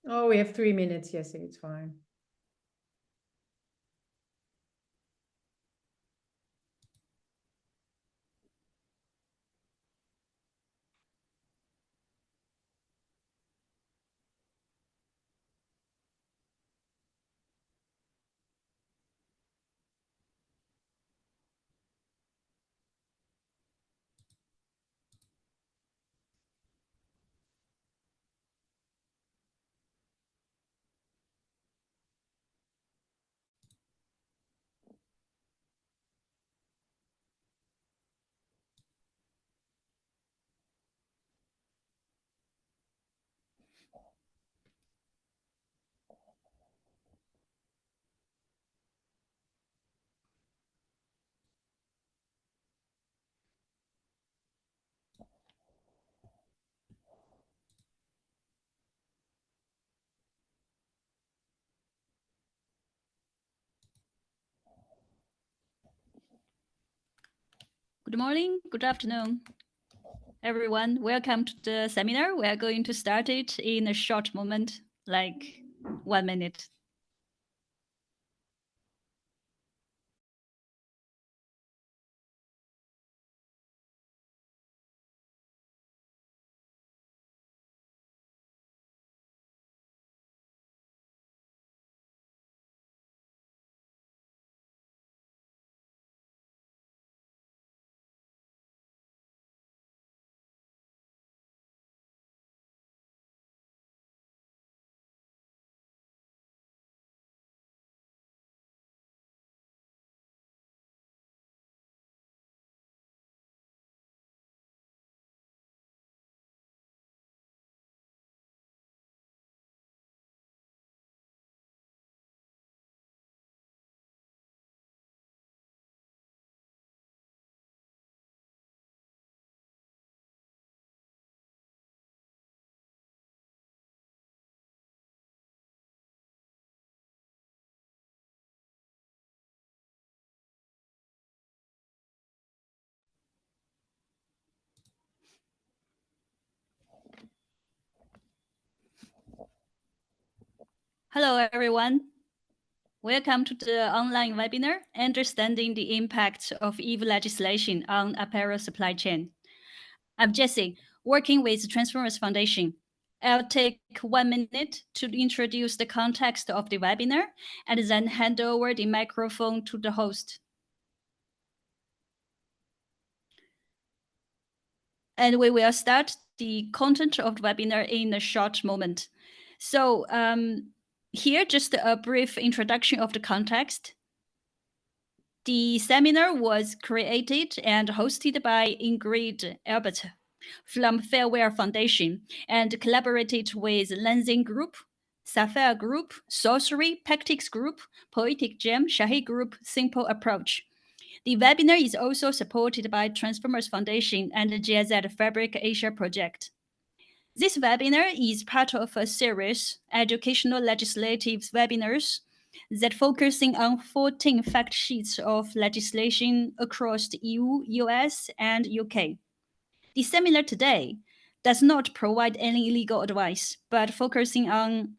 Oh, we have 3 minutes. Yes, it's fine. Good morning, good afternoon, everyone. Welcome to the seminar. We are going to start it in a short moment, like 1 minute. Hello, everyone. Welcome to the online webinar, Understanding the Impact of EU Legislation on Apparel Supply Chain. I'm Jessie, working with Transformers Foundation. I'll take 1 minute to introduce the context of the webinar and then hand over the microphone to the host. And we will start the content of the webinar in a short moment. So here, just a brief introduction of the context. The seminar was created and hosted by Ingrid Albert from Fairwear Foundation and collaborated with Lansing Group, Sapphire Group, Sorcery, Pactics Group, Poetic Gem, Shahi Group, Simple Approach. The webinar is also supported by Transformers Foundation and the GIZ Fabric Asia project. This webinar is part of a series, educational legislative webinars, that focusing on 14 fact sheets of legislation across the EU, US, and UK. The seminar today does not provide any legal advice, but focusing on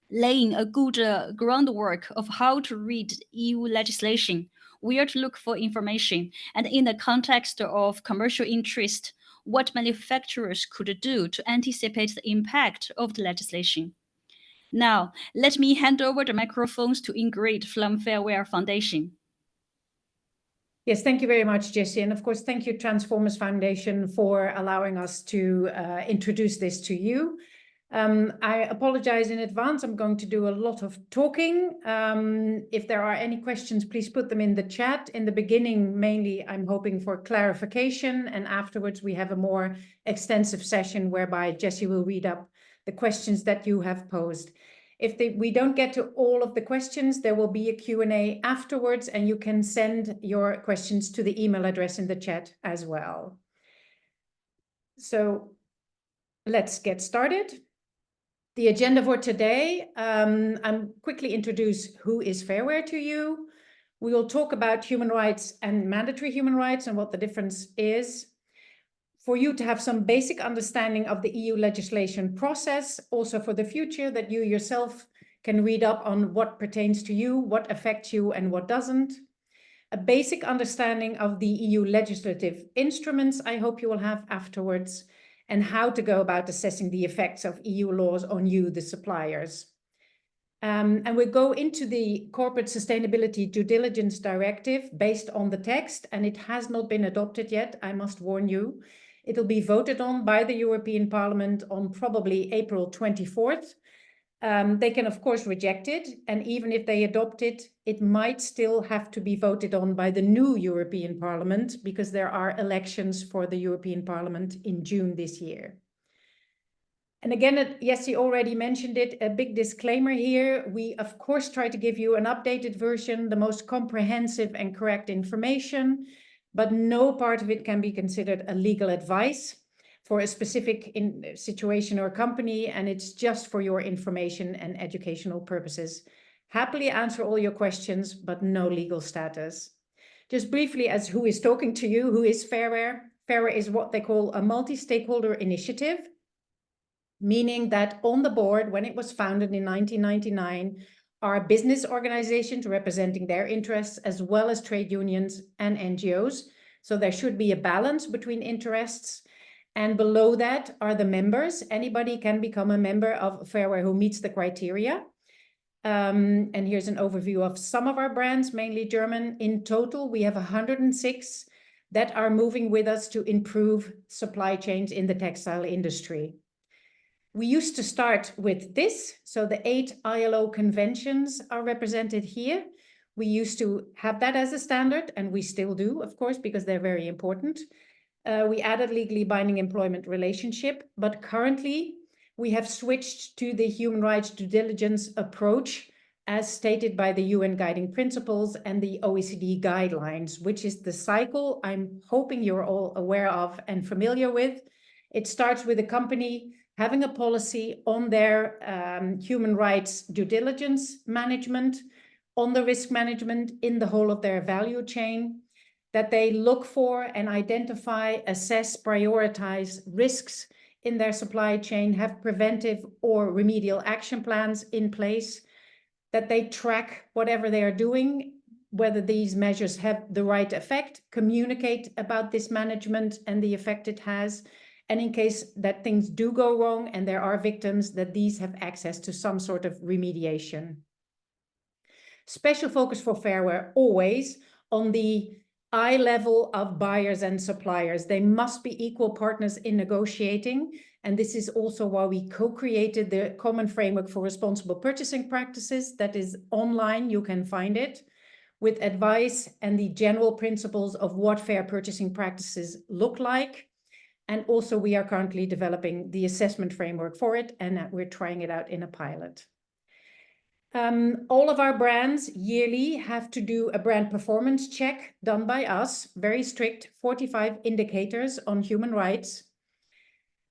laying a good groundwork of how to read EU legislation, where to look for information, and in the context of commercial interest, what manufacturers could do to anticipate the impact of the legislation. Now, let me hand over the microphones to Ingrid from Fairwear Foundation. Yes, thank you very much, Jessie. And of course, thank you, Transformers Foundation, for allowing us to introduce this to you. I apologize in advance. I'm going to do a lot of talking. If there are any questions, please put them in the chat. In the beginning, mainly, I'm hoping for clarification. And afterwards, we have a more extensive session whereby Jessie will read up the questions that you have posed. If we don't get to all of the questions, there will be a Q&A afterwards, and you can send your questions to the email address in the chat as well. So let's get started. The agenda for today, I'm quickly introduce who is Fairwear to you. We will talk about human rights and mandatory human rights and what the difference is. for you to have some basic understanding of the EU legislation process, also for the future, that you yourself can read up on what pertains to you, what affects you and what doesn't. A basic understanding of the EU legislative instruments I hope you will have afterwards, and how to go about assessing the effects of EU laws on you, the suppliers. And we go into the Corporate Sustainability Due Diligence Directive based on the text, and it has not been adopted yet, I must warn you. It'll be voted on by the European Parliament on probably April 24th. They can, of course, reject it, and even if they adopt it, it might still have to be voted on by the new European Parliament, because there are elections for the European Parliament in June this year. And again, Jesse already mentioned it, a big disclaimer here. We, of course, try to give you an updated version, the most comprehensive and correct information, but no part of it can be considered a legal advice for a specific situation or company, and it's just for your information and educational purposes. Happily answer all your questions, but no legal status. Just briefly, as who is talking to you, who is Fairware? Fairware is what they call a multi-stakeholder initiative, meaning that on the board, when it was founded in 1999, are business organizations representing their interests, as well as trade unions and NGOs. So there should be a balance between interests. And below that are the members. Anybody can become a member of Fairware who meets the criteria. And here's an overview of some of our brands, mainly German. In total, we have 106 that are moving with us to improve supply chains in the textile industry. We used to start with this. So the 8 ILO conventions are represented here. We used to have that as a standard, and we still do, of course, because they're very important. We added legally binding employment relationship, but currently we have switched to the human rights due diligence approach as stated by the UN guiding principles and the OECD guidelines, which is the cycle I'm hoping you're all aware of and familiar with. It starts with a company having a policy on their human rights due diligence management, on the risk management in the whole of their value chain, that they look for and identify, assess, prioritize risks in their supply chain, have preventive or remedial action plans in place, that they track whatever they are doing, whether these measures have the right effect, communicate about this management and the effect it has, and in case that things do go wrong and there are victims, that these have access to some sort of remediation. Special focus for Fairware always on the eye level of buyers and suppliers. They must be equal partners in negotiating. And this is also why we co-created the Common Framework for Responsible Purchasing Practices that is online, you can find it, with advice and the general principles of what fair purchasing practices look like. And also we are currently developing the assessment framework for it, and we're trying it out in a pilot. All of our brands yearly have to do a brand performance check done by us, very strict, 45 indicators on human rights,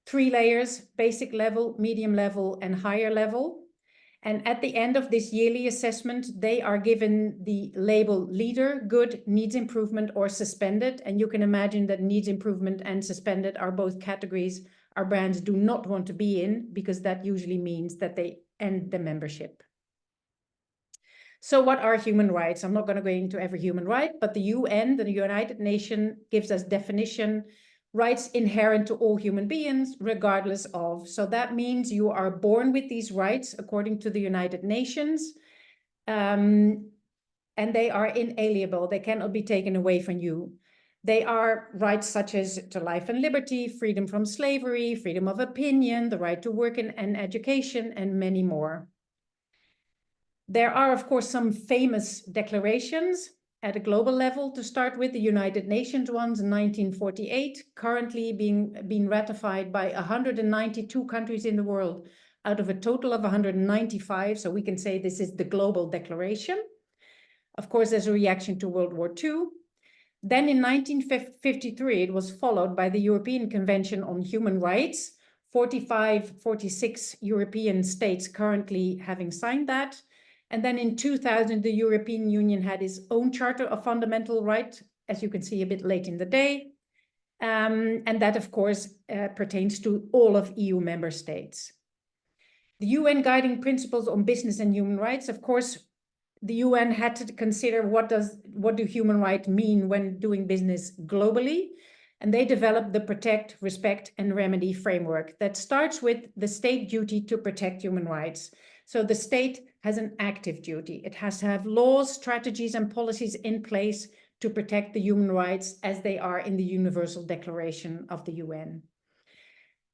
3 layers, basic level, medium level, and higher level. And at the end of this yearly assessment, they are given the label leader, good, needs improvement, or suspended. And you can imagine that needs improvement and suspended are both categories our brands do not want to be in, because that usually means that they end the membership. So what are human rights? I'm not going to go into every human right, but the UN, the United Nations, gives us definition, rights inherent to all human beings, regardless of. So that means you are born with these rights according to the United Nations, and they are inalienable. They cannot be taken away from you. They are rights such as to life and liberty, freedom from slavery, freedom of opinion, the right to work and education, and many more. There are, of course, some famous declarations at a global level. To start with, the United Nations ones in 1948, currently being ratified by 192 countries in the world out of a total of 195. So we can say this is the global declaration. Of course, as a reaction to World War II. Then in 1953, it was followed by the European Convention on Human Rights, 46 European states currently having signed that. And then in 2000, the European Union had its own Charter of Fundamental Rights, as you can see a bit late in the day. And that, of course, pertains to all of EU member states. The UN Guiding Principles on Business and Human Rights, of course, the UN had to consider what do human rights mean when doing business globally. And they developed the Protect, Respect and Remedy framework that starts with the state duty to protect human rights. So the state has an active duty. It has to have laws, strategies and policies in place to protect the human rights as they are in the Universal Declaration of the UN.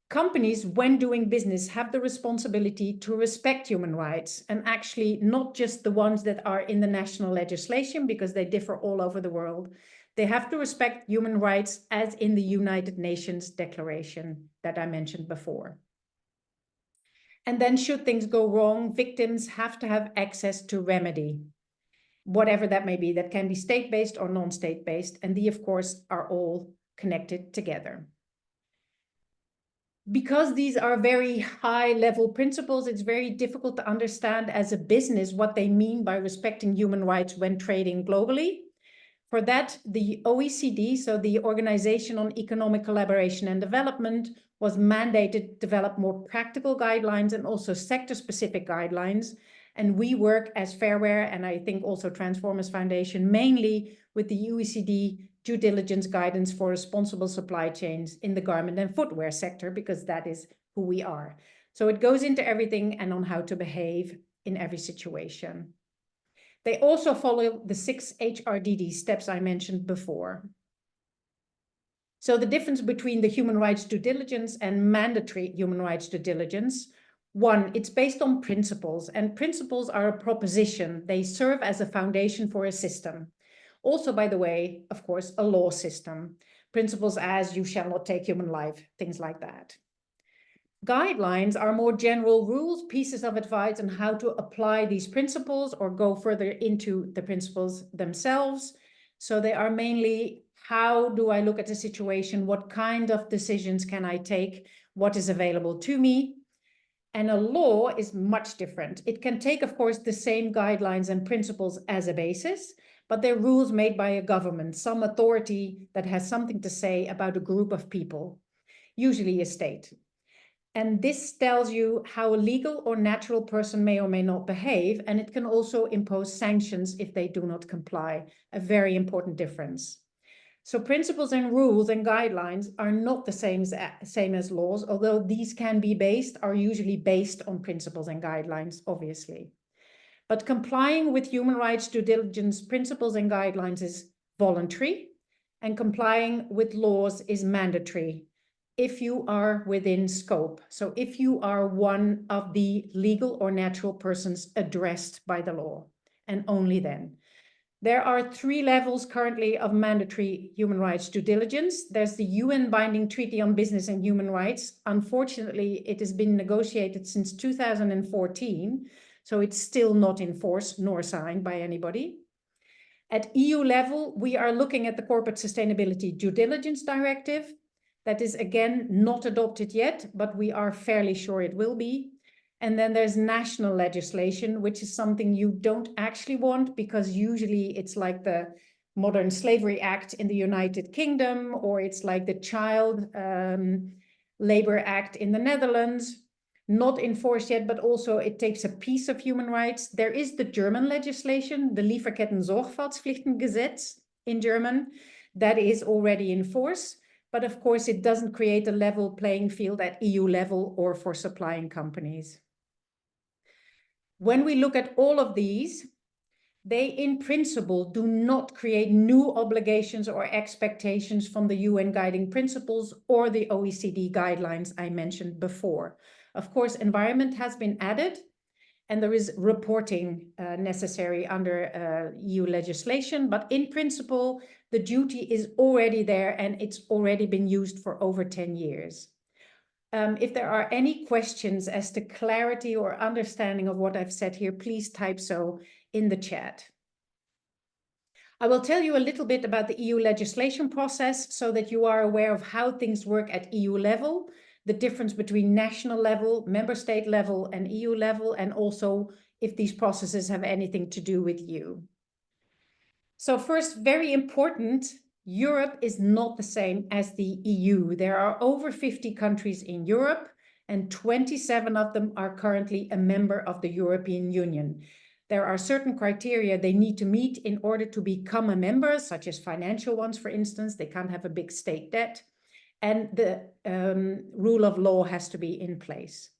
Companies, when doing business, have the responsibility to respect human rights, and actually not just the ones that are in the national legislation, because they differ all over the world. They have to respect human rights as in the United Nations Declaration that I mentioned before. And then should things go wrong, victims have to have access to remedy, whatever that may be. That can be state-based or non-state-based, and they, of course, are all connected together. Because these are very high-level principles, it's very difficult to understand as a business what they mean by respecting human rights when trading globally. For that, the OECD, so the Organization on Economic Collaboration and Development, was mandated to develop more practical guidelines and also sector-specific guidelines. And we work as Fairware, and I think also Transformers Foundation, mainly with the OECD due diligence guidance for responsible supply chains in the garment and footwear sector, because that is who we are. So it goes into everything and on how to behave in every situation. They also follow the 6 HRDD steps I mentioned before. So the difference between the human rights due diligence and mandatory human rights due diligence: one, it's based on principles, and principles are a proposition. They serve as a foundation for a system. Also, by the way, of course, a law system. Principles as you shall not take human life, things like that. Guidelines are more general rules, pieces of advice on how to apply these principles or go further into the principles themselves. So they are mainly, how do I look at the situation? What kind of decisions can I take? What is available to me? And a law is much different. It can take, of course, the same guidelines and principles as a basis, but they're rules made by a government, some authority that has something to say about a group of people, usually a state. And this tells you how a legal or natural person may or may not behave, and it can also impose sanctions if they do not comply, a very important difference. So principles and rules and guidelines are not the same as laws, although these are usually based on principles and guidelines, obviously. But complying with human rights due diligence principles and guidelines is voluntary, and complying with laws is mandatory if you are within scope. So if you are one of the legal or natural persons addressed by the law, and only then. There are 3 levels currently of mandatory human rights due diligence. There's the UN Binding Treaty on Business and Human Rights. Unfortunately, it has been negotiated since 2014, so it's still not in force nor signed by anybody. At EU level, we are looking at the Corporate Sustainability Due Diligence Directive. That is, again, not adopted yet, but we are fairly sure it will be. And then there's national legislation, which is something you don't actually want, because usually it's like the Modern Slavery Act in the United Kingdom, or it's like the Child Labor Act in the Netherlands, not enforced yet, but also it takes a piece of human rights. There is the German legislation, the Lieferketten-Sorgfaltspflichtengesetz in German, that is already in force. But of course, it doesn't create a level playing field at EU level or for supplying companies. When we look at all of these, they in principle do not create new obligations or expectations from the UN guiding principles or the OECD guidelines I mentioned before. Of course, environment has been added, and there is reporting necessary under EU legislation, but in principle, the duty is already there and it's already been used for over 10 years. If there are any questions as to clarity or understanding of what I've said here, please type so in the chat. I will tell you a little bit about the EU legislation process so that you are aware of how things work at EU level, the difference between national level, member state level, and EU level, and also if these processes have anything to do with you. So first, very important, Europe is not the same as the EU. There are over 50 countries in Europe, and 27 of them are currently a member of the European Union. There are certain criteria they need to meet in order to become a member, such as financial ones, for instance. They can't have a big state debt, and the rule of law has to be in place.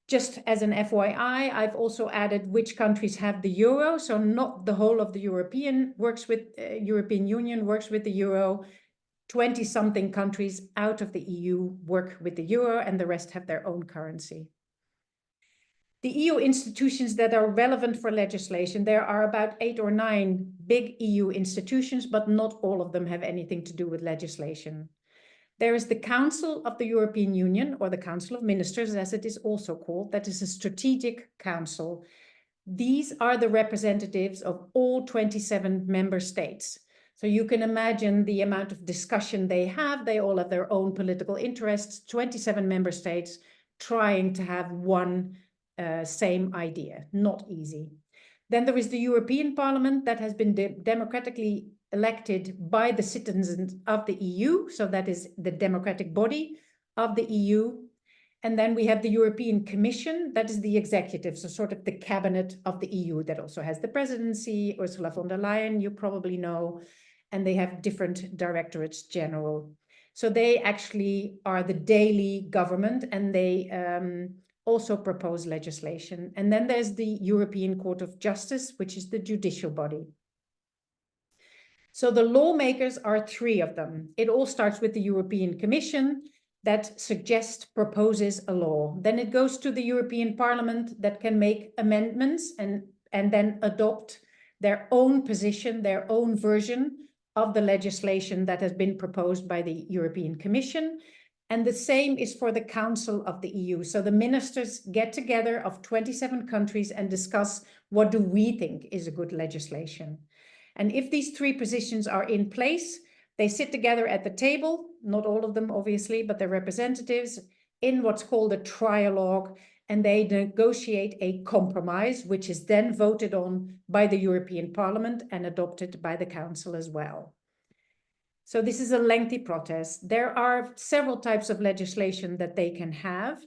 Just as an FYI, I've also added which countries have the euro. So not the whole of the European Union works with the euro. 20-something countries out of the EU work with the euro, and the rest have their own currency. The EU institutions that are relevant for legislation, there are about 8 or 9 big EU institutions, but not all of them have anything to do with legislation. There is the Council of the European Union, or the Council of Ministers, as it is also called. That is a strategic council. These are the representatives of all 27 member states. So you can imagine the amount of discussion they have. They all have their own political interests, 27 member states trying to have one same idea. Not easy. Then there is the European Parliament that has been democratically elected by the citizens of the EU. So that is the democratic body of the EU. And then we have the European Commission, that is the executive, so sort of the cabinet of the EU that also has the presidency, Ursula von der Leyen, you probably know, and they have different directorates general. So they actually are the daily government, and they also propose legislation. And then there's the European Court of Justice, which is the judicial body. So the lawmakers are 3 of them. It all starts with the European Commission that proposes a law. Then it goes to the European Parliament that can make amendments and then adopt their own position, their own version of the legislation that has been proposed by the European Commission. And the same is for the Council of the EU. So the ministers get together of 27 countries and discuss what do we think is a good legislation. And if these 3 positions are in place, they sit together at the table, not all of them obviously, but their representatives, in what's called a trialogue, and they negotiate a compromise, which is then voted on by the European Parliament and adopted by the Council as well. So this is a lengthy process. There are several types of legislation that they can have.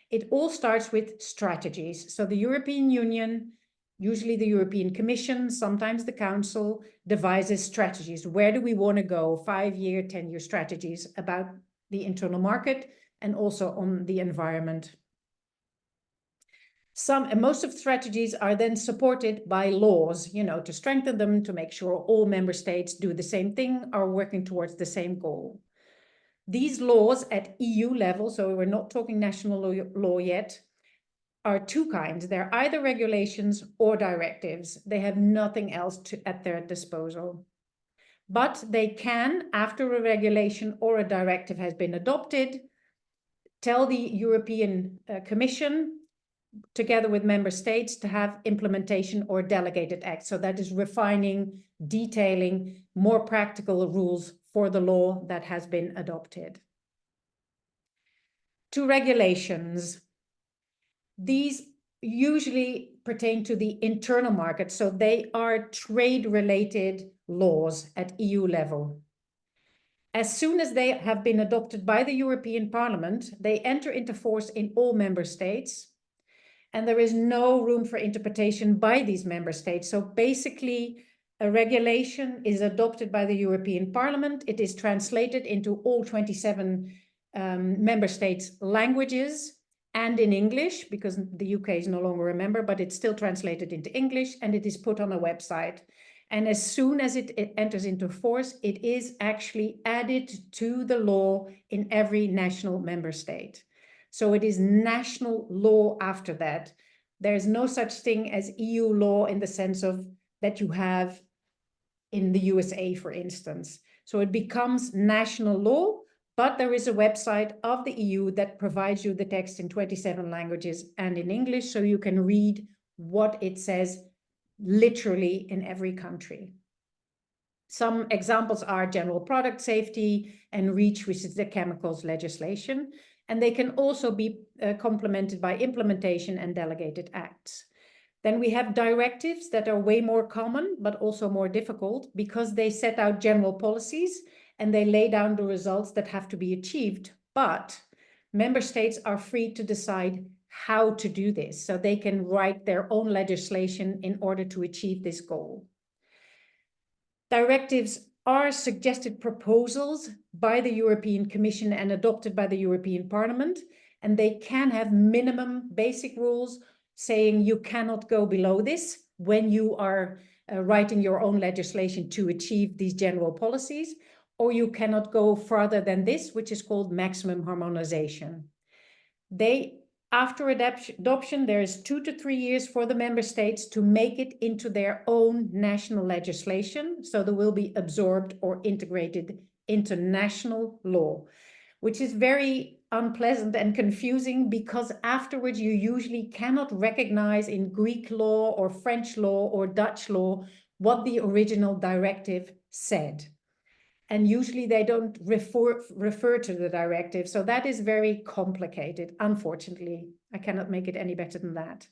It all starts with strategies. So the European Union, usually the European Commission, sometimes the Council, devises strategies. Where do we want to go? 5-year, 10-year strategies about the internal market and also on the environment. Most of the strategies are then supported by laws, to strengthen them, to make sure all member states do the same thing, are working towards the same goal. These laws at EU level, so we're not talking national law yet, are 2 kinds. They're either regulations or directives. They have nothing else at their disposal. But they can, after a regulation or a directive has been adopted, tell the European Commission, together with member states, to have implementation or delegated acts. So that is refining, detailing more practical rules for the law that has been adopted. To regulations. These usually pertain to the internal market, so they are trade-related laws at EU level. As soon as they have been adopted by the European Parliament, they enter into force in all member states, and there is no room for interpretation by these member states. So basically, a regulation is adopted by the European Parliament. It is translated into all 27 member states' languages, and in English, because the UK is no longer a member, but it's still translated into English, and it is put on a website. And as soon as it enters into force, it is actually added to the law in every national member state. So it is national law after that. There's no such thing as EU law in the sense of that you have in the USA, for instance. So it becomes national law. But there is a website of the EU that provides you the text in 27 languages and in English, so you can read what it says literally in every country. Some examples are general product safety and REACH, which is the chemicals legislation. And they can also be complemented by implementation and delegated acts. Then we have directives that are way more common, but also more difficult because they set out general policies and they lay down the results that have to be achieved. But member states are free to decide how to do this. So they can write their own legislation in order to achieve this goal. Directives are suggested proposals by the European Commission and adopted by the European Parliament, and they can have minimum basic rules saying you cannot go below this when you are writing your own legislation to achieve these general policies, or you cannot go further than this, which is called maximum harmonization. After adoption, there is 2 to 3 years for the member states to make it into their own national legislation. So they will be absorbed or integrated into national law, which is very unpleasant and confusing because afterwards you usually cannot recognize in Greek law or French law or Dutch law what the original directive said. And usually they don't refer to the directive. So that is very complicated, unfortunately. I cannot make it any better than that.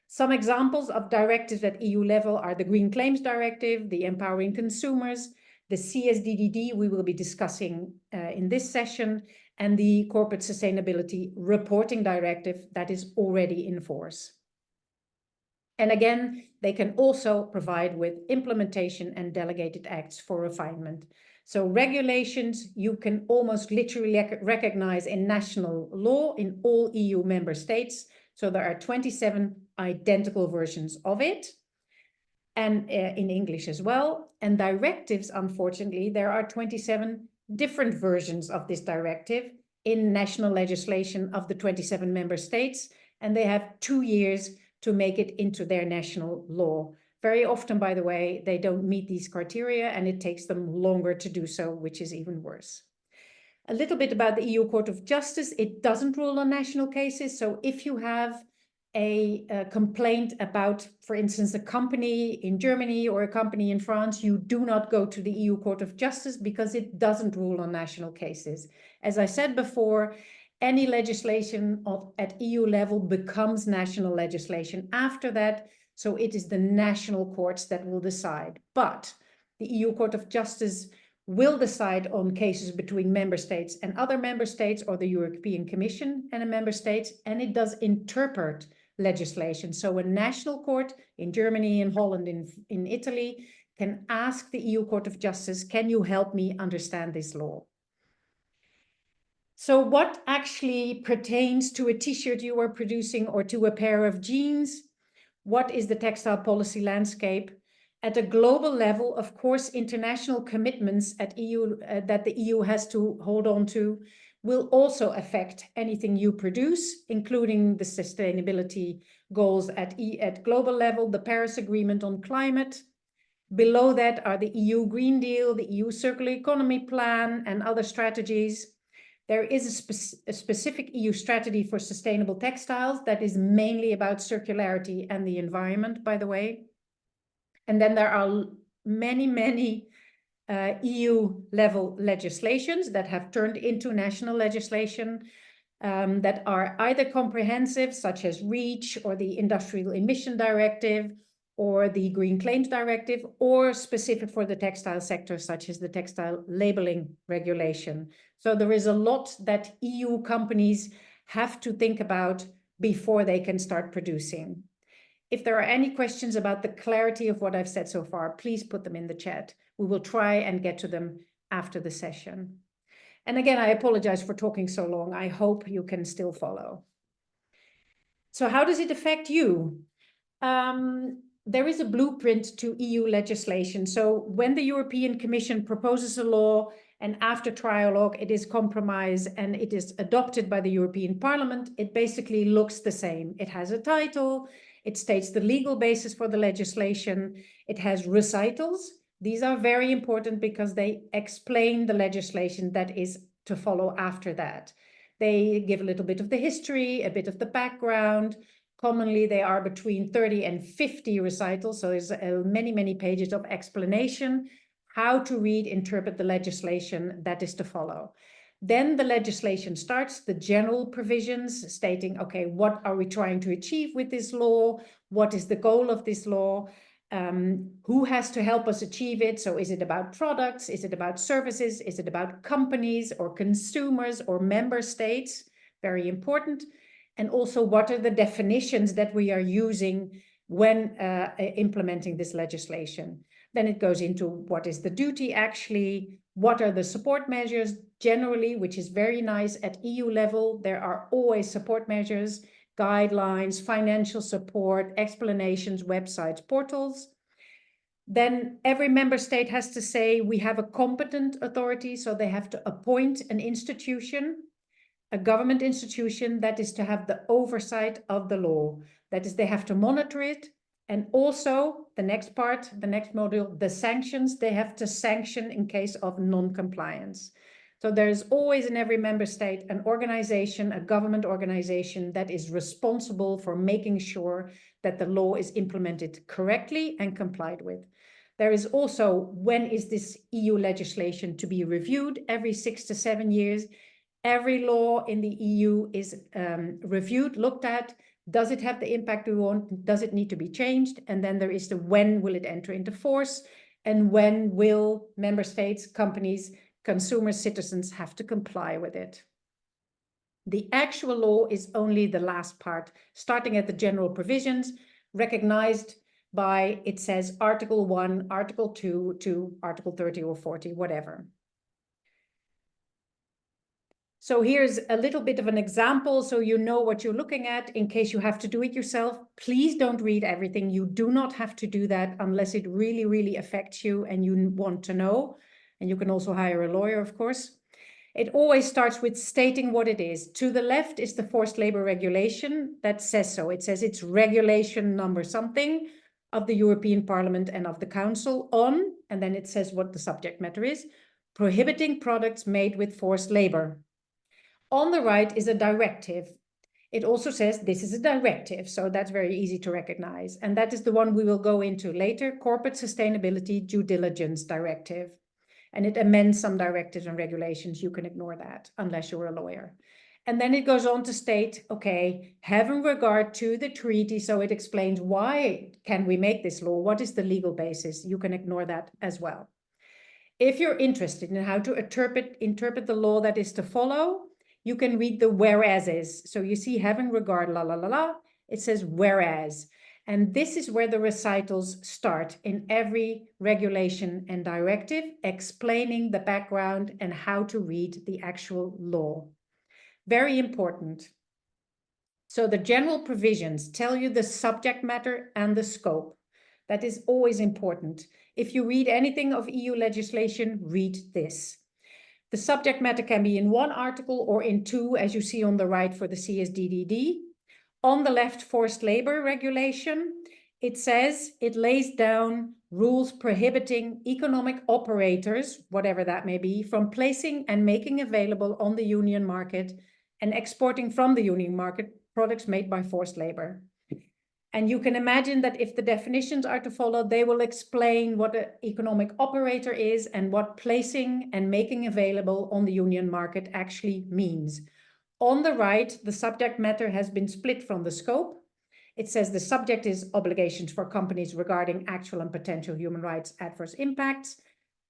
Some examples of directives at EU level are the Green Claims Directive, the Empowering Consumers, the CSDDD we will be discussing in this session, and the Corporate Sustainability Reporting Directive that is already in force. And again, they can also provide with implementation and delegated acts for refinement. So regulations you can almost literally recognize in national law in all EU member states. So there are 27 identical versions of it, and in English as well. And directives, unfortunately, there are 27 different versions of this directive in national legislation of the 27 member states, and they have 2 years to make it into their national law. Very often, by the way, they don't meet these criteria and it takes them longer to do so, which is even worse. A little bit about the EU Court of Justice. It doesn't rule on national cases. So if you have a complaint about, for instance, a company in Germany or a company in France, you do not go to the EU Court of Justice because it doesn't rule on national cases. As I said before, any legislation at EU level becomes national legislation after that. So it is the national courts that will decide. But the EU Court of Justice will decide on cases between member states and other member states, or the European Commission and a member state, and it does interpret legislation. So a national court in Germany, in Holland, in Italy can ask the EU Court of Justice, can you help me understand this law? So what actually pertains to a t-shirt you are producing or to a pair of jeans? What is the textile policy landscape? At a global level, of course, international commitments at EU that the EU has to hold on to will also affect anything you produce, including the sustainability goals at global level, the Paris Agreement on climate. Below that are the EU Green Deal, the EU Circular Economy Plan, and other strategies. There is a specific EU strategy for sustainable textiles that is mainly about circularity and the environment, by the way. And then there are many EU level legislations that have turned into national legislation that are either comprehensive, such as REACH or the Industrial Emission Directive or the Green Claims Directive, or specific for the textile sector, such as the Textile Labeling Regulation. So there is a lot that EU companies have to think about before they can start producing. If there are any questions about the clarity of what I've said so far, please put them in the chat. We will try and get to them after the session. And again, I apologize for talking so long. I hope you can still follow. So how does it affect you? There is a blueprint to EU legislation. So when the European Commission proposes a law and after trialogue it is compromised and it is adopted by the European Parliament, it basically looks the same. It has a title, it states the legal basis for the legislation, it has recitals. These are very important because they explain the legislation that is to follow after that. They give a little bit of the history, a bit of the background. Commonly, they are between 30 and 50 recitals, so there's many pages of explanation, how to read, interpret the legislation that is to follow. Then the legislation starts, the general provisions stating, okay, what are we trying to achieve with this law? What is the goal of this law? Who has to help us achieve it? So is it about products? Is it about services? Is it about companies or consumers or member states? Very important. And also, what are the definitions that we are using when implementing this legislation? Then it goes into what is the duty actually, what are the support measures generally, which is very nice at EU level. There are always support measures, guidelines, financial support, explanations, websites, portals. Then every member state has to say we have a competent authority, so they have to appoint an institution, a government institution that is to have the oversight of the law. That is, they have to monitor it. And also the next part, the next module, the sanctions, they have to sanction in case of non-compliance. So there's always in every member state an organization, a government organization that is responsible for making sure that the law is implemented correctly and complied with. There is also, when is this EU legislation to be reviewed? Every 6 to 7 years. Every law in the EU is reviewed, looked at. Does it have the impact we want? Does it need to be changed? And then there is the when will it enter into force? And when will member states, companies, consumers, citizens have to comply with it? The actual law is only the last part, starting at the general provisions, recognized by, it says Article 1, Article 2 to Article 30 or 40, whatever. So here's a little bit of an example so you know what you're looking at in case you have to do it yourself. Please don't read everything. You do not have to do that unless it really, really affects you and you want to know. And you can also hire a lawyer, of course. It always starts with stating what it is. To the left is the forced labor regulation that says so. It says it's regulation number something of the European Parliament and of the Council on, and then it says what the subject matter is, prohibiting products made with forced labor. On the right is a directive. It also says this is a directive, so that's very easy to recognize. And that is the one we will go into later, Corporate Sustainability Due Diligence Directive. And it amends some directives and regulations. You can ignore that unless you're a lawyer. And then it goes on to state, okay, having regard to the treaty, so it explains why can we make this law? What is the legal basis? You can ignore that as well. If you're interested in how to interpret the law that is to follow, you can read the whereases. So you see having regard, la, la, la, la, it says whereas. And this is where the recitals start in every regulation and directive, explaining the background and how to read the actual law. Very important. So the general provisions tell you the subject matter and the scope. That is always important. If you read anything of EU legislation, read this. The subject matter can be in one article or in two, as you see on the right for the CSDDD. On the left, forced labor regulation. It says it lays down rules prohibiting economic operators, whatever that may be, from placing and making available on the union market and exporting from the union market products made by forced labor. And you can imagine that if the definitions are to follow, they will explain what an economic operator is and what placing and making available on the union market actually means. On the right, the subject matter has been split from the scope. It says the subject is obligations for companies regarding actual and potential human rights adverse impacts.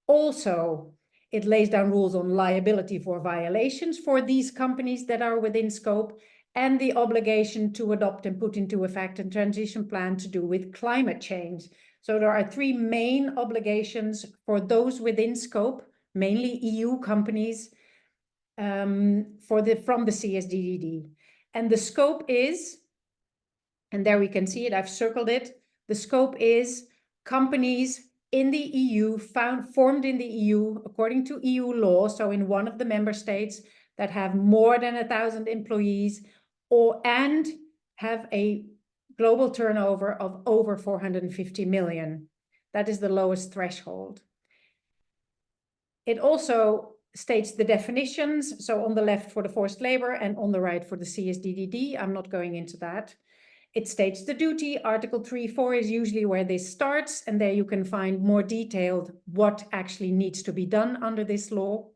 Also, it lays down rules on liability for violations for these companies that are within scope, and the obligation to adopt and put into effect a transition plan to do with climate change. So there are three main obligations for those within scope, mainly EU companies, from the CSDDD. And the scope is, and there we can see it, I've circled it, the scope is companies in the EU, formed in the EU according to EU law, so in one of the member states that have more than 1,000 employees, and have a global turnover of over 450 million. That is the lowest threshold. It also states the definitions, so on the left for the forced labor and on the right for the CSDDD. I'm not going into that. It states the duty. Article 3.4 is usually where this starts, and there you can find more detailed what actually needs to be done under this law.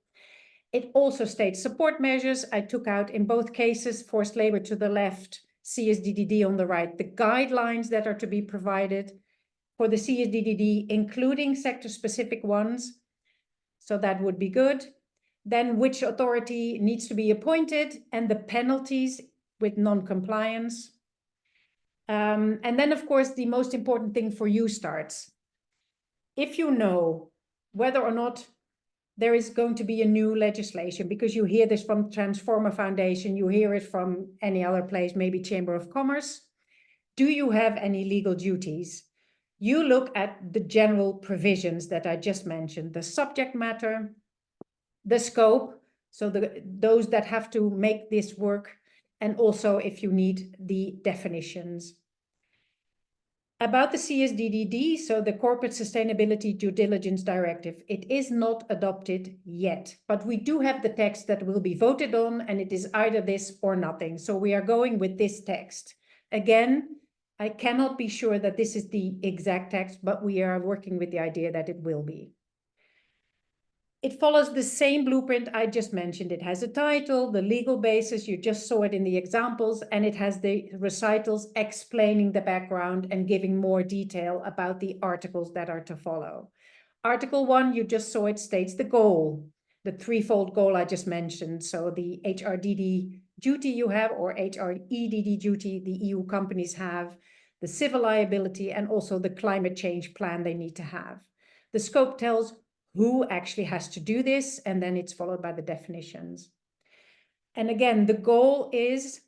It also states support measures. I took out in both cases, forced labor to the left, CSDDD on the right, the guidelines that are to be provided for the CSDDD, including sector-specific ones. So that would be good. Then which authority needs to be appointed and the penalties with non-compliance. And then, of course, the most important thing for you starts. If you know whether or not there is going to be a new legislation, because you hear this from Transformer Foundation, you hear it from any other place, maybe Chamber of Commerce. Do you have any legal duties? You look at the general provisions that I just mentioned, the subject matter, the scope, so those that have to make this work, and also if you need the definitions. About the CSDDD, so the Corporate Sustainability Due Diligence Directive, it is not adopted yet, but we do have the text that will be voted on, and it is either this or nothing. So we are going with this text. Again, I cannot be sure that this is the exact text, but we are working with the idea that it will be. It follows the same blueprint I just mentioned. It has a title, the legal basis, you just saw it in the examples, and it has the recitals explaining the background and giving more detail about the articles that are to follow. Article 1, you just saw it states the goal, the threefold goal I just mentioned. So the HRDD duty you have, or HREDD duty the EU companies have, the civil liability, and also the climate change plan they need to have. The scope tells who actually has to do this, and then it's followed by the definitions. And again, the goal is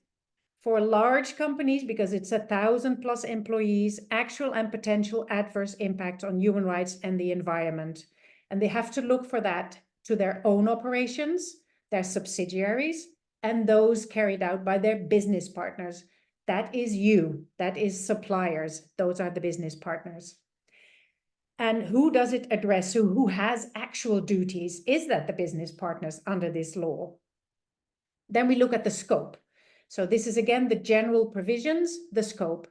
for large companies, because it's 1,000+ employees, actual and potential adverse impact on human rights and the environment. And they have to look for that to their own operations, their subsidiaries, and those carried out by their business partners. That is you, that is suppliers, those are the business partners. And who does it address? So who has actual duties? Is that the business partners under this law? Then we look at the scope. So this is again the general provisions, the scope.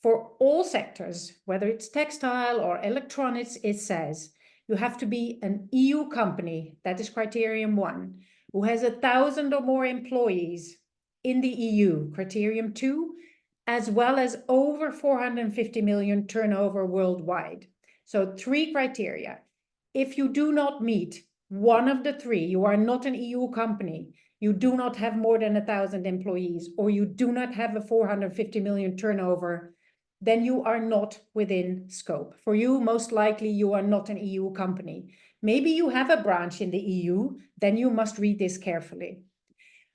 For all sectors, whether it's textile or electronics, it says you have to be an EU company, that is criterion 1, who has 1,000 or more employees in the EU, criterion 2, as well as over 450 million turnover worldwide. So 3 criteria. If you do not meet one of the 3, you are not an EU company, you do not have more than 1,000 employees, or you do not have a 450 million turnover, then you are not within scope. For you, most likely you are not an EU company. Maybe you have a branch in the EU, then you must read this carefully.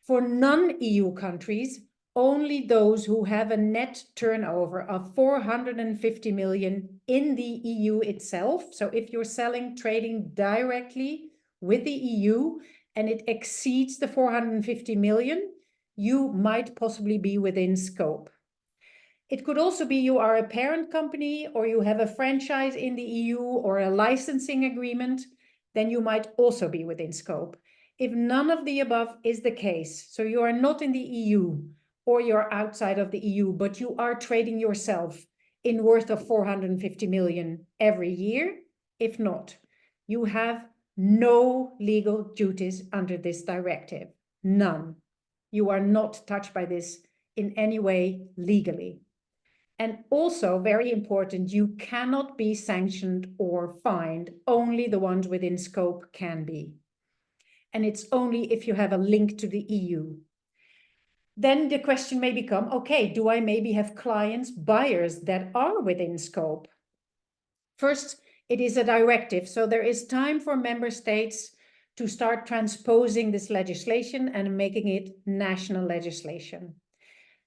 For non-EU countries, only those who have a net turnover of 450 million in the EU itself. So if you're selling, trading directly with the EU and it exceeds the 450 million, you might possibly be within scope. It could also be you are a parent company or you have a franchise in the EU or a licensing agreement, then you might also be within scope. If none of the above is the case, so you are not in the EU, or you're outside of the EU, but you are trading yourself in worth of 450 million every year, if not, you have no legal duties under this directive, none. You are not touched by this in any way legally. And also, very important, you cannot be sanctioned or fined, only the ones within scope can be. And it's only if you have a link to the EU. Then the question may become, okay, do I maybe have clients, buyers that are within scope? First, it is a directive, so there is time for member states to start transposing this legislation and making it national legislation.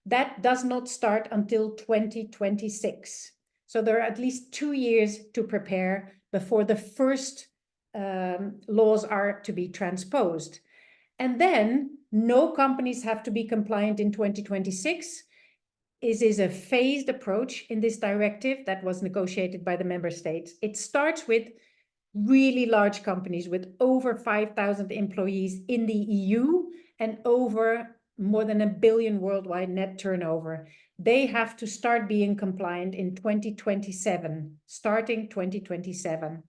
That does not start until 2026. So there are at least 2 years to prepare before the first laws are to be transposed. And then no companies have to be compliant in 2026. This is a phased approach in this directive that was negotiated by the member states. It starts with really large companies with over 5,000 employees in the EU and over more than $1 billion worldwide net turnover. They have to start being compliant in 2027, starting 2027.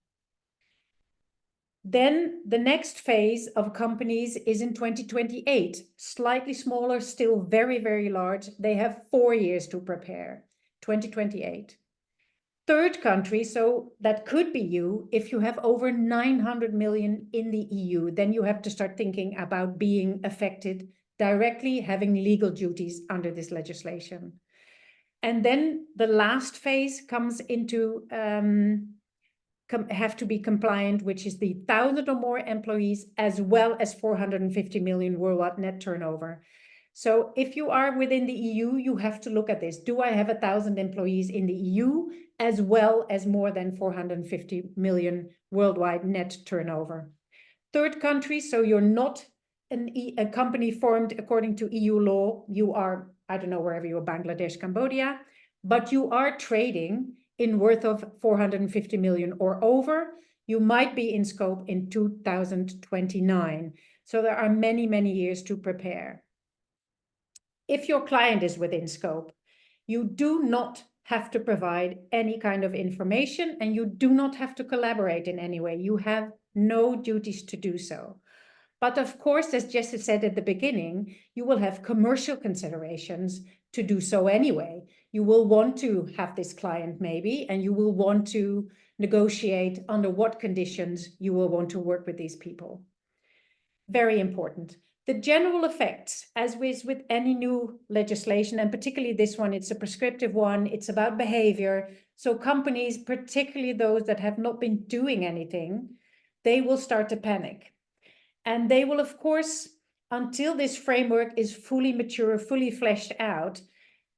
Then the next phase of companies is in 2028, slightly smaller, still very, very large. They have 4 years to prepare, 2028. Third country, so that could be you, if you have over 900 million in the EU, then you have to start thinking about being affected directly, having legal duties under this legislation. And then the last phase comes into have to be compliant, which is the 1,000 or more employees, as well as 450 million worldwide net turnover. So if you are within the EU, you have to look at this. Do I have 1,000 employees in the EU, as well as more than 450 million worldwide net turnover? Third country, so you're not a company formed according to EU law. You are, I don't know, wherever you are, Bangladesh, Cambodia, but you are trading in worth of 450 million or over. You might be in scope in 2029. So there are many, many years to prepare. If your client is within scope, you do not have to provide any kind of information, and you do not have to collaborate in any way. You have no duties to do so. But of course, as Jesse said at the beginning, you will have commercial considerations to do so anyway. You will want to have this client maybe, and you will want to negotiate under what conditions you will want to work with these people. Very important. The general effects, as with any new legislation, and particularly this one, it's a prescriptive one, it's about behavior. So companies, particularly those that have not been doing anything, they will start to panic. And they will, of course, until this framework is fully mature, fully fleshed out,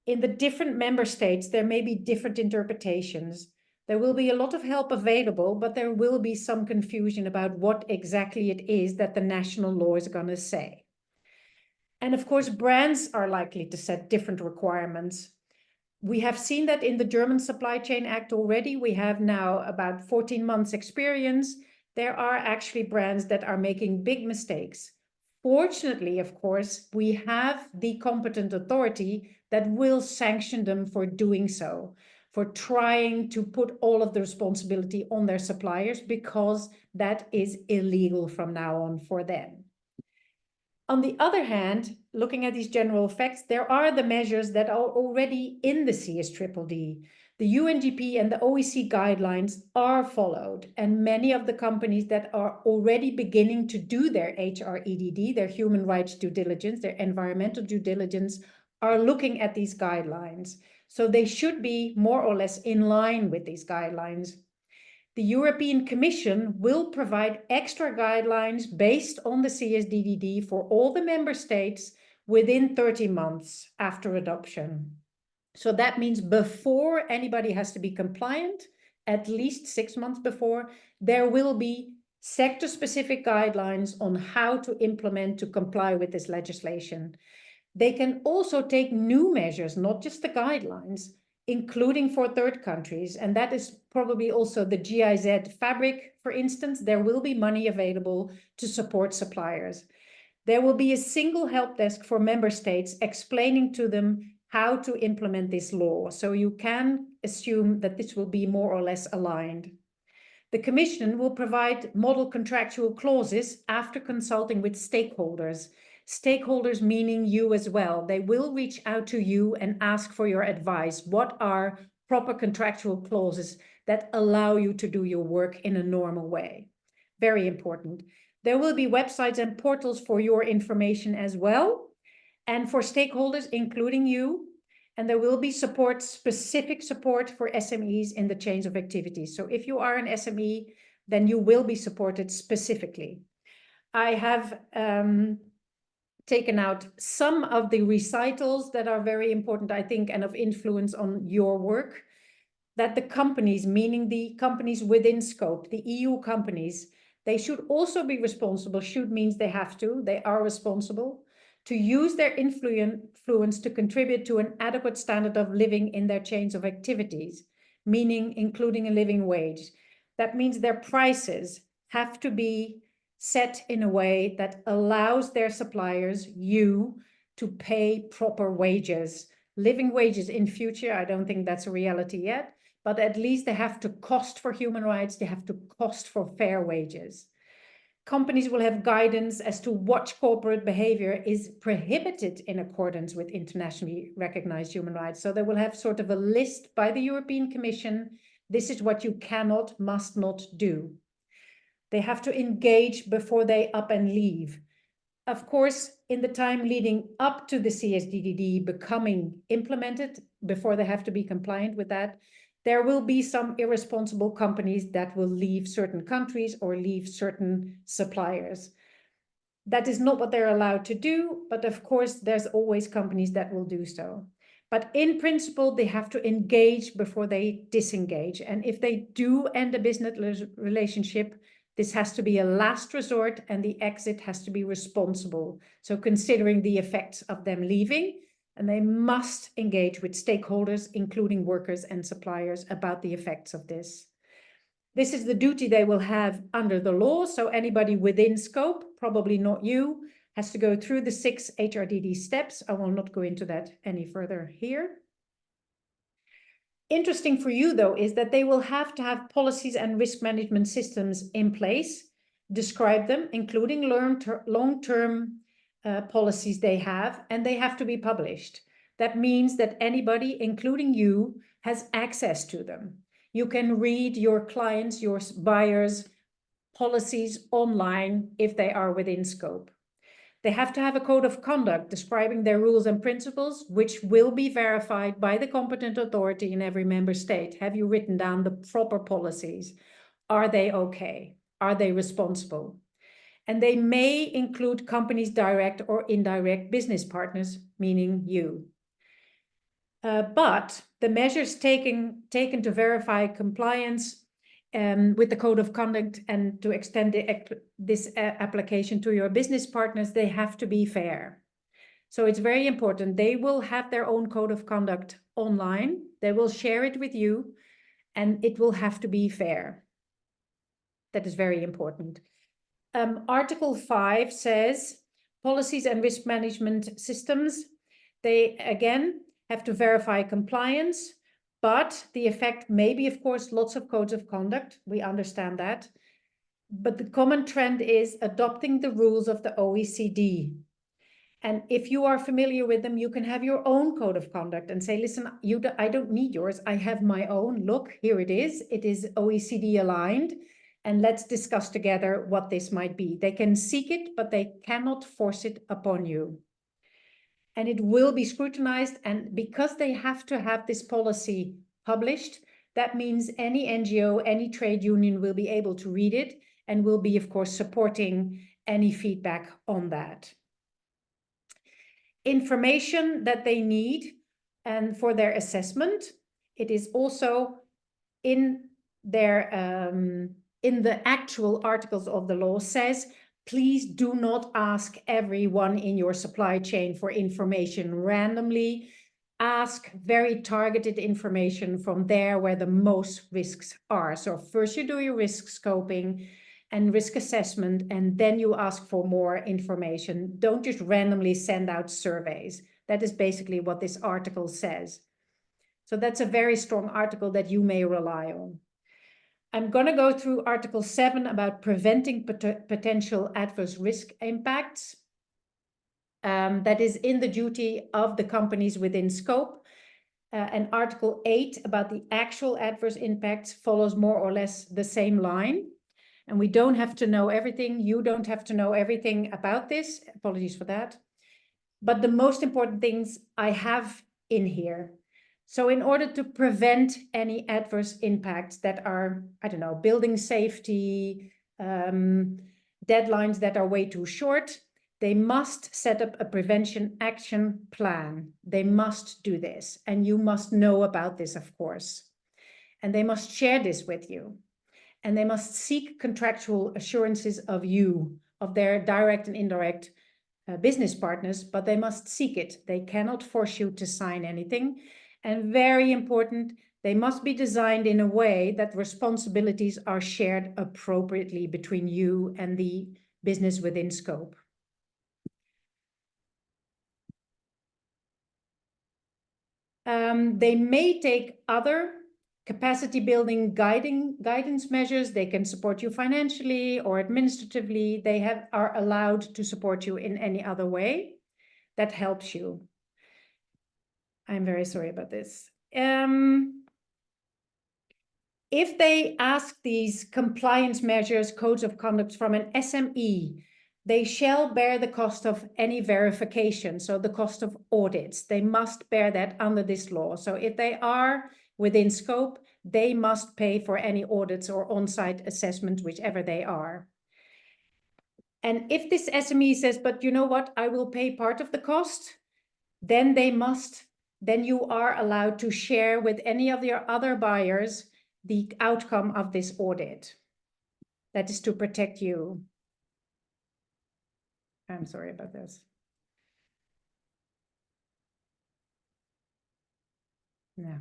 in the different member states, there may be different interpretations. There will be a lot of help available, but there will be some confusion about what exactly it is that the national law is going to say. And of course, brands are likely to set different requirements. We have seen that in the German Supply Chain Act already. We have now about 14 months experience. There are actually brands that are making big mistakes. Fortunately, of course, we have the competent authority that will sanction them for doing so, for trying to put all of the responsibility on their suppliers, because that is illegal from now on for them. On the other hand, looking at these general effects, there are the measures that are already in the CSDDD. The UNGP and the OECD guidelines are followed, and many of the companies that are already beginning to do their HREDD, their human rights due diligence, their environmental due diligence, are looking at these guidelines. So they should be more or less in line with these guidelines. The European Commission will provide extra guidelines based on the CSDDD for all the member states within 30 months after adoption. So that means before anybody has to be compliant, at least 6 months before, there will be sector-specific guidelines on how to implement to comply with this legislation. They can also take new measures, not just the guidelines, including for third countries. And that is probably also the GIZ fabric, for instance. There will be money available to support suppliers. There will be a single help desk for member states explaining to them how to implement this law. So you can assume that this will be more or less aligned. The Commission will provide model contractual clauses after consulting with stakeholders. Stakeholders meaning you as well. They will reach out to you and ask for your advice. What are proper contractual clauses that allow you to do your work in a normal way? Very important. There will be websites and portals for your information as well, and for stakeholders, including you. And there will be support, specific support for SMEs in the chains of activities. So if you are an SME, then you will be supported specifically. I have taken out some of the recitals that are very important, I think, and of influence on your work, that the companies, meaning the companies within scope, the EU companies, they should also be responsible. Should means they have to, they are responsible to use their influence to contribute to an adequate standard of living in their chains of activities, meaning including a living wage. That means their prices have to be set in a way that allows their suppliers, you, to pay proper wages. Living wages in future, I don't think that's a reality yet, but at least they have to cost for human rights, they have to cost for fair wages. Companies will have guidance as to what corporate behavior is prohibited in accordance with internationally recognized human rights. So they will have sort of a list by the European Commission. This is what you cannot, must not do. They have to engage before they up and leave. Of course, in the time leading up to the CSDDD becoming implemented, before they have to be compliant with that, there will be some irresponsible companies that will leave certain countries or leave certain suppliers. That is not what they're allowed to do, but of course, there's always companies that will do so. But in principle, they have to engage before they disengage. And if they do end a business relationship, this has to be a last resort and the exit has to be responsible. So considering the effects of them leaving, and they must engage with stakeholders, including workers and suppliers, about the effects of this. This is the duty they will have under the law. So anybody within scope, probably not you, has to go through the 6 HRDD steps. I will not go into that any further here. Interesting for you, though, is that they will have to have policies and risk management systems in place, describe them, including long-term policies they have, and they have to be published. That means that anybody, including you, has access to them. You can read your clients, your buyers' policies online if they are within scope. They have to have a code of conduct describing their rules and principles, which will be verified by the competent authority in every member state. Have you written down the proper policies? Are they okay? Are they responsible? And they may include companies' direct or indirect business partners, meaning you. But the measures taken to verify compliance with the code of conduct and to extend this application to your business partners, they have to be fair. So it's very important. They will have their own code of conduct online. They will share it with you, and it will have to be fair. That is very important. Article 5 says policies and risk management systems. They, again, have to verify compliance. But the effect may be, of course, lots of codes of conduct. We understand that. But the common trend is adopting the rules of the OECD. And if you are familiar with them, you can have your own code of conduct and say, listen, I don't need yours. I have my own. Look, here it is. It is OECD aligned. And let's discuss together what this might be. They can seek it, but they cannot force it upon you. And it will be scrutinized. And because they have to have this policy published, that means any NGO, any trade union will be able to read it and will be, of course, supporting any feedback on that. Information that they need and for their assessment, it is also in their in the actual articles of the law says, please do not ask everyone in your supply chain for information randomly. Ask very targeted information from there where the most risks are. So first you do your risk scoping and risk assessment, and then you ask for more information. Don't just randomly send out surveys. That is basically what this article says. So that's a very strong article that you may rely on. I'm going to go through Article 7 about preventing potential adverse risk impacts. That is in the duty of the companies within scope. And Article 8 about the actual adverse impacts follows more or less the same line. And we don't have to know everything. You don't have to know everything about this. Apologies for that. But the most important things I have in here. So in order to prevent any adverse impacts that are, I don't know, building safety, deadlines that are way too short, they must set up a prevention action plan. They must do this. And you must know about this, of course. And they must share this with you. And they must seek contractual assurances of you, of their direct and indirect business partners, but they must seek it. They cannot force you to sign anything. And very important, they must be designed in a way that responsibilities are shared appropriately between you and the business within scope. They may take other capacity building guidance measures. They can support you financially or administratively. They are allowed to support you in any other way that helps you. I'm very sorry about this. If they ask these compliance measures, codes of conduct from an SME, they shall bear the cost of any verification, so the cost of audits. They must bear that under this law. So if they are within scope, they must pay for any audits or on-site assessments, whichever they are. And if this SME says, but you know what, I will pay part of the cost, then you are allowed to share with any of your other buyers the outcome of this audit. That is to protect you. I'm sorry about this. No.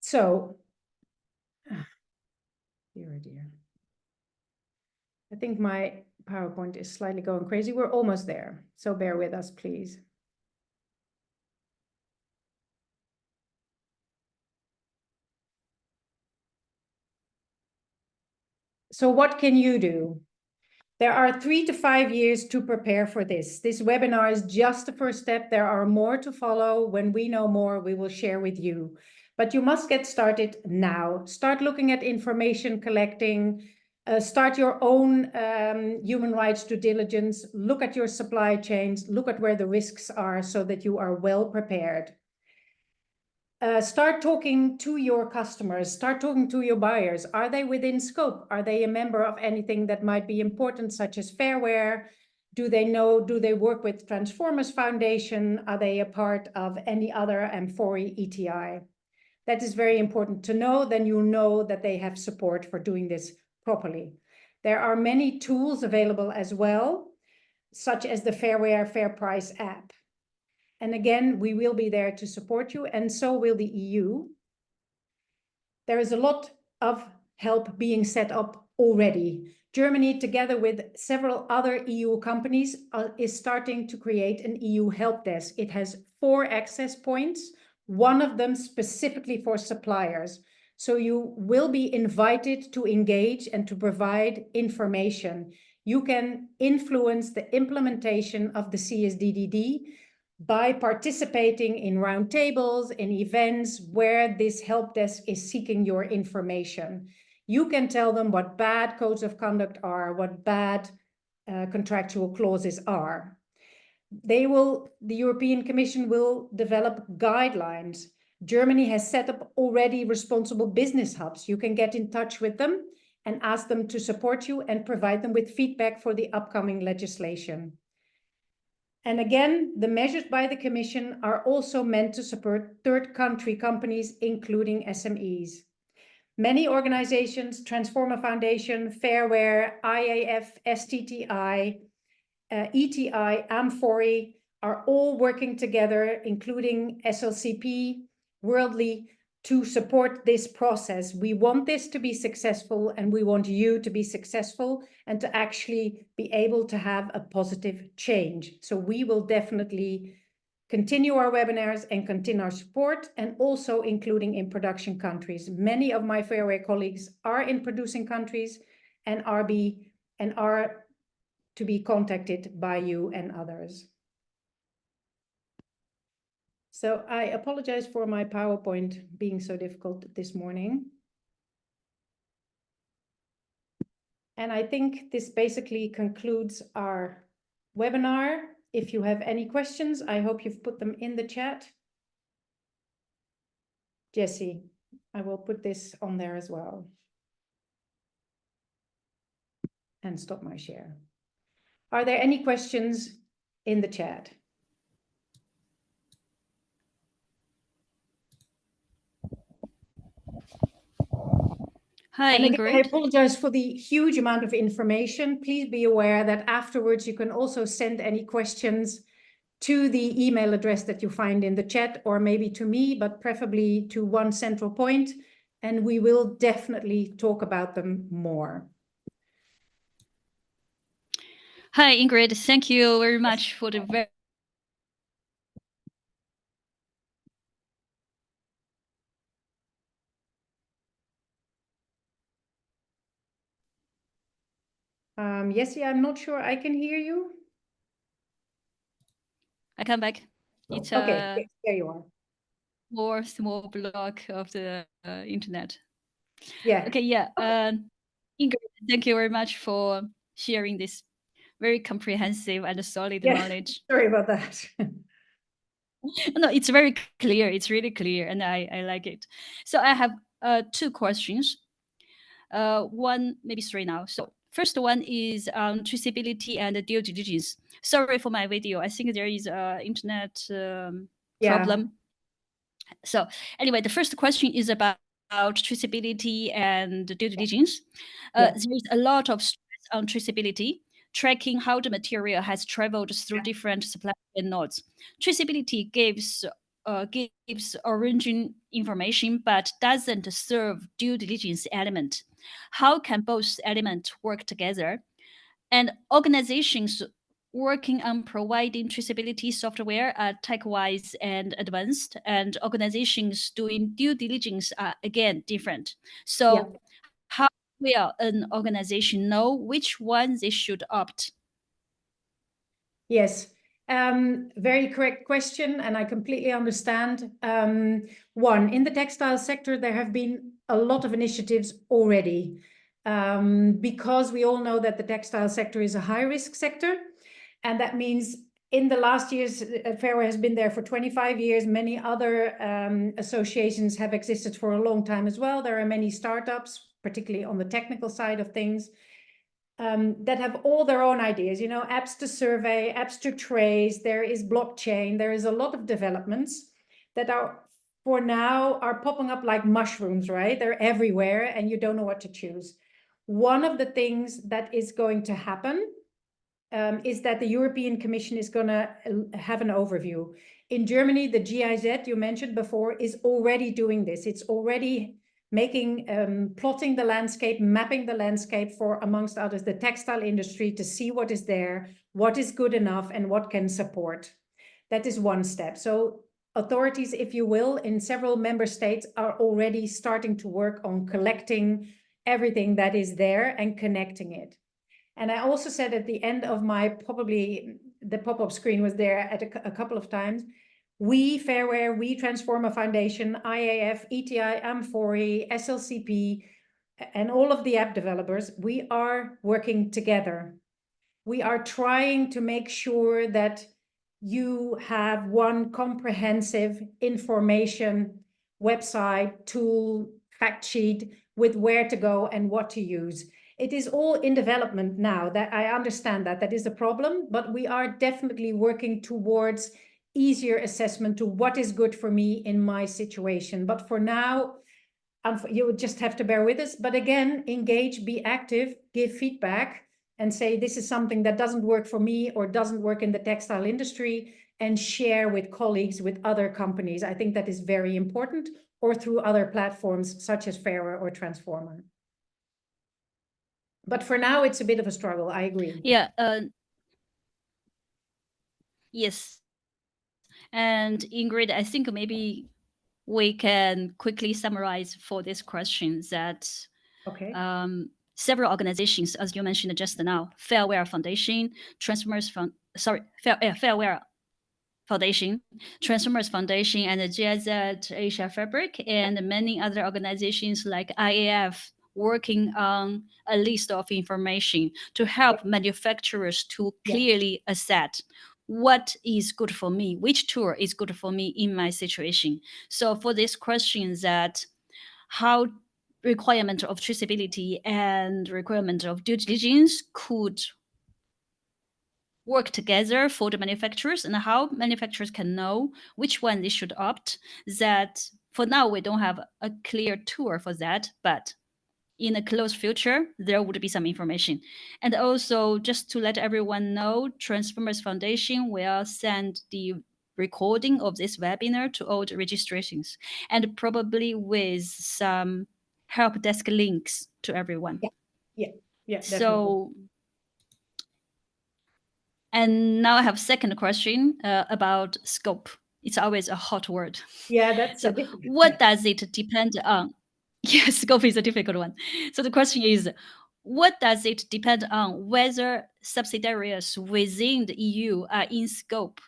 So, dear, dear. I think my PowerPoint is slightly going crazy. We're almost there, so bear with us, please. So what can you do? There are 3 to 5 years to prepare for this. This webinar is just the first step. There are more to follow. When we know more, we will share with you. But you must get started now. Start looking at information collecting. Start your own human rights due diligence. Look at your supply chains. Look at where the risks are so that you are well prepared. Start talking to your customers, start talking to your buyers. Are they within scope? Are they a member of anything that might be important, such as Fairware? Do they work with Transformers Foundation? Are they a part of any other Amphori ETI? That is very important to know. Then you know that they have support for doing this properly. There are many tools available as well, such as the Fairware Fair Price app. And again, we will be there to support you, and so will the EU. There is a lot of help being set up already. Germany, together with several other EU companies, is starting to create an EU help desk. It has 4 access points, one of them specifically for suppliers. So you will be invited to engage and to provide information. You can influence the implementation of the CSDDD by participating in roundtables, in events where this help desk is seeking your information. You can tell them what bad codes of conduct are, what bad contractual clauses are. The European Commission will develop guidelines. Germany has set up already responsible business hubs. You can get in touch with them and ask them to support you and provide them with feedback for the upcoming legislation. And again, the measures by the Commission are also meant to support third country companies, including SMEs. Many organizations, Transformer Foundation, Fairware, IAF, STTI, ETI, Amphori, are all working together, including SLCP, Worldly, to support this process. We want this to be successful, and we want you to be successful and to actually be able to have a positive change. So we will definitely continue our webinars and continue our support, and also including in production countries. Many of my Fairware colleagues are in producing countries and are to be contacted by you and others. So I apologize for my PowerPoint being so difficult this morning. And I think this basically concludes our webinar. If you have any questions, I hope you've put them in the chat. Jessie, I will put this on there as well. And stop my share. Are there any questions in the chat? Hi, and again, Ingrid. I apologize for the huge amount of information. Please be aware that afterwards you can also send any questions to the email address that you find in the chat, or maybe to me, but preferably to one central point, and we will definitely talk about them more. Hi, Ingrid. Thank you very much for the very Jessie, I'm not sure I can hear you. I come back. It's Okay, there you are. more small block of the internet. Yeah. Okay, yeah. Ingrid, thank you very much for sharing this very comprehensive and solid knowledge. Sorry about that. No, it's very clear. It's really clear, and I like it. So I have 2 questions. One, maybe 3 now. So first one is traceability and due diligence. Sorry for my video. I think there is a internet problem. So anyway, the first question is about traceability and due diligence. There is a lot of stress on traceability, tracking how the material has traveled through different supply chain nodes. Traceability gives origin information but doesn't serve due diligence element. How can both elements work together? And organizations working on providing traceability software are tech-wise and advanced, and organizations doing due diligence are again different. So how will an organization know which one they should opt? Yes, very correct question, and I completely understand. One, in the textile sector, there have been a lot of initiatives already, because we all know that the textile sector is a high-risk sector, and that means in the last years, Fairware has been there for 25 years. Many other associations have existed for a long time as well. There are many startups, particularly on the technical side of things, that have all their own ideas, you know, apps to survey, apps to trace, there is blockchain, there is a lot of developments that are, for now, are popping up like mushrooms, right? They're everywhere and you don't know what to choose. One of the things that is going to happen is that the European Commission is going to have an overview. In Germany, the GIZ you mentioned before is already doing this. It's already making, plotting the landscape, mapping the landscape for, amongst others, the textile industry to see what is there, what is good enough, and what can support. That is one step. So authorities, if you will, in several member states are already starting to work on collecting everything that is there and connecting it. And I also said at the end of my, probably the pop-up screen was there at a couple of times, we, Fairware, we Transformer Foundation, IAF, ETI, Amfori, SLCP, and all of the app developers, we are working together. We are trying to make sure that you have one comprehensive information website, tool, fact sheet with where to go and what to use. It is all in development now. That I understand that is a problem, but we are definitely working towards easier assessment to what is good for me in my situation. But for now, you would just have to bear with us. But again, engage, be active, give feedback, and say this is something that doesn't work for me or doesn't work in the textile industry, and share with colleagues, with other companies. I think that is very important, or through other platforms such as Fairware or Transformer. But for now, it's a bit of a struggle. I agree. Yeah. Yes. And Ingrid, I think maybe we can quickly summarize for this question that several organizations, as you mentioned just now, Fairware Foundation, Fairware Foundation, Transformers Foundation, and the GIZ Asia Fabric, and many other organizations like IAF working on a list of information to help manufacturers to clearly assess what is good for me, which tool is good for me in my situation. So for this question that how requirement of traceability and requirement of due diligence could work together for the manufacturers, and how manufacturers can know which one they should opt, that for now we don't have a clear tool for that, but in the close future there would be some information. And also, just to let everyone know, Transformers Foundation will send the recording of this webinar to all the registrations, and probably with some help desk links to everyone. Yeah, definitely. So, and now I have second question about scope. It's always a hot word. Yeah, that's so. What does it depend on? Yes, scope is a difficult one. So the question is, what does it depend on whether subsidiaries within the EU are in scope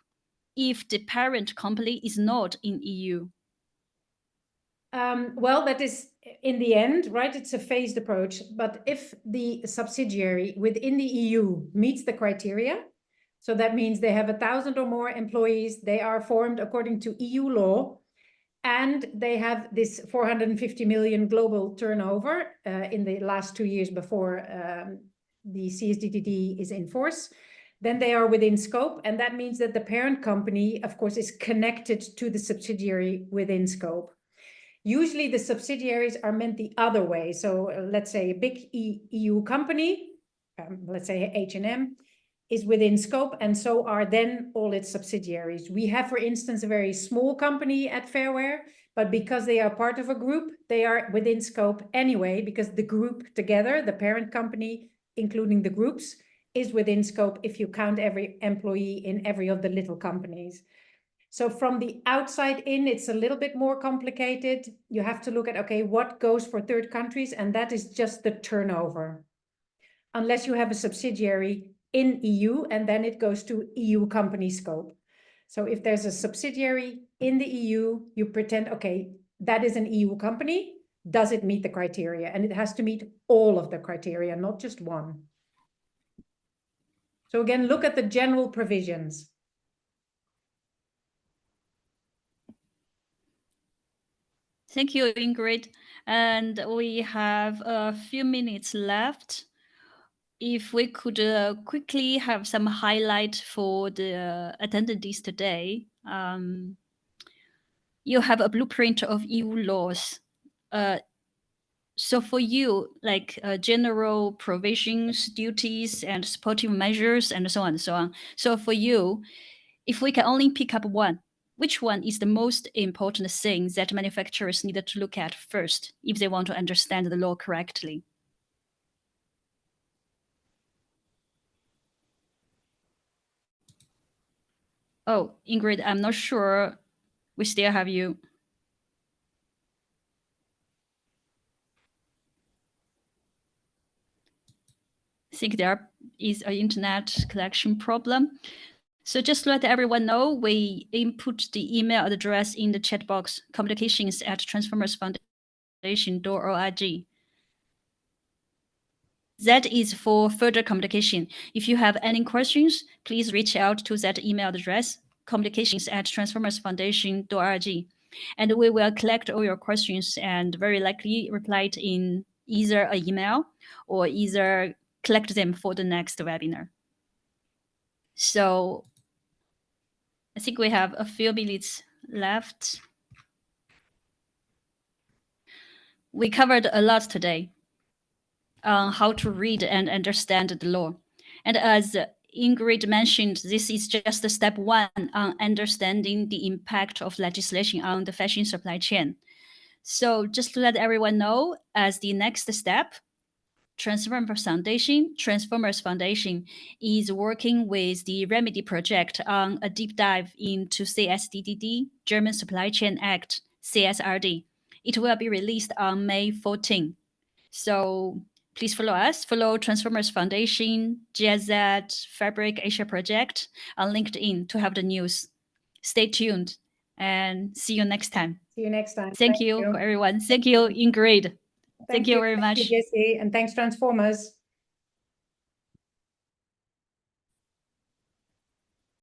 if the parent company is not in EU? Well, that is in the end, right? It's a phased approach. But if the subsidiary within the EU meets the criteria, so that means they have 1,000 or more employees, they are formed according to EU law, and they have this 450 million global turnover in the last 2 years before the CSDDD is in force, then they are within scope. And that means that the parent company, of course, is connected to the subsidiary within scope. Usually the subsidiaries are meant the other way. So let's say a big EU company, let's say H&M, is within scope, and so are then all its subsidiaries. We have, for instance, a very small company at Fairwear, but because they are part of a group, they are within scope anyway, because the group together, the parent company, including the groups, is within scope if you count every employee in every of the little companies. So from the outside in, it's a little bit more complicated. You have to look at, okay, what goes for third countries, and that is just the turnover. Unless you have a subsidiary in EU, and then it goes to EU company scope. So if there's a subsidiary in the EU, you pretend, okay, that is an EU company. Does it meet the criteria? And it has to meet all of the criteria, not just one. So again, look at the general provisions. Thank you, Ingrid. And we have a few minutes left. If we could quickly have some highlight for the attendees today. You have a blueprint of EU laws. So for you, like general provisions, duties, and supportive measures, and so on and so on. So for you, if we can only pick up one, which one is the most important thing that manufacturers need to look at first if they want to understand the law correctly? Oh, Ingrid, I'm not sure we still have you. I think there is an internet connection problem. So just let everyone know, we input the email address in the chat box, communications@transformersfoundation.org. That is for further communication. If you have any questions, please reach out to that email address, communications@transformersfoundation.org. And we will collect all your questions and very likely reply in either an email or either collect them for the next webinar. So I think we have a few minutes left. We covered a lot today on how to read and understand the law. And as Ingrid mentioned, this is just step one on understanding the impact of legislation on the fashion supply chain. So just to let everyone know, as the next step, Transformers Foundation is working with the Remedy project on a deep dive into CSDDD, German Supply Chain Act, CSRD. It will be released on May 14. So please follow us, follow Transformers Foundation, GIZ, Fabric Asia Project on LinkedIn to have the news. Stay tuned and see you next time. See you next time. Thank you, everyone. Thank you, Ingrid. Thank you very much. Thank you, Jessie, and thanks, Transformers.